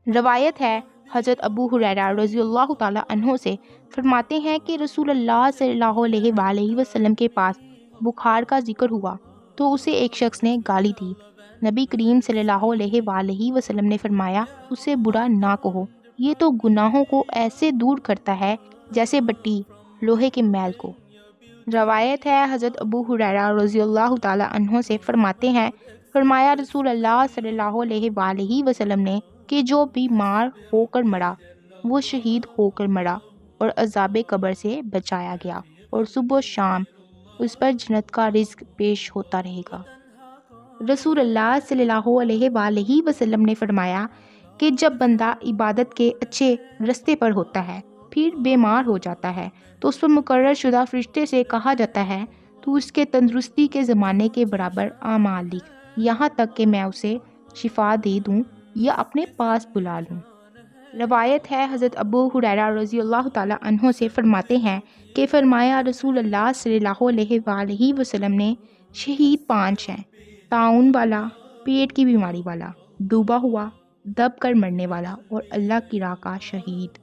روایت ہے حضرت ابو ہریرہ رضی اللہ تعالیٰ عنہ سے فرماتے ہیں کہ رسول اللہ صلی اللہ علیہ وآلہ وسلم کے پاس بخار کا ذکر ہوا تو اسے ایک شخص نے گالی دی۔ نبی کریم صلی اللہ علیہ وآلہ وسلم نے فرمایا اسے برا نہ کہو، یہ تو گناہوں کو ایسے دور کرتا ہے جیسے بٹی لوہے کے میل کو۔ روایت ہے حضرت ابو ہریرہ رضی اللہ تعالیٰ عنہ سے فرماتے ہیں فرمایا رسول اللہ صلی اللہ علیہ وآلہ وسلم نے کہ جو بیمار ہو کر مرا وہ شہید ہو کر مرا اور عذاب قبر سے بچایا گیا، اور صبح و شام اس پر جنت کا رزق پیش ہوتا رہے گا۔ رسول اللہ صلی اللہ علیہ وآلہ وسلم نے فرمایا کہ جب بندہ عبادت کے اچھے رستے پر ہوتا ہے پھر بیمار ہو جاتا ہے تو اس پر مقرر شدہ فرشتے سے کہا جاتا ہے تو اس کے تندرستی کے زمانے کے برابر اعمال لکھ، یہاں تک کہ میں اسے شفا دے دوں یا اپنے پاس بلا لوں۔ روایت ہے حضرت ابو ہریرہ رضی اللہ تعالیٰ عنہ سے فرماتے ہیں کہ فرمایا رسول اللہ صلی اللہ علیہ وآلہ وسلم نے شہید 5 ہیں، طاعون والا، پیٹ کی بیماری والا، ڈوبا ہوا، دب کر مرنے والا اور اللہ کی راہ کا شہید۔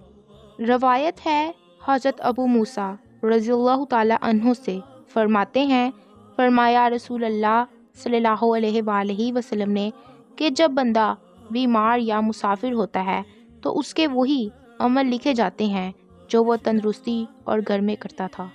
روایت ہے حضرت ابو موسیٰ رضی اللہ تعالیٰ عنہ سے فرماتے ہیں فرمایا رسول اللہ صلی اللہ علیہ وآلہ وسلم نے کہ جب بندہ بیمار یا مسافر ہوتا ہے تو اس کے وہی عمل لکھے جاتے ہیں جو وہ تندرستی اور گھر میں کرتا تھا۔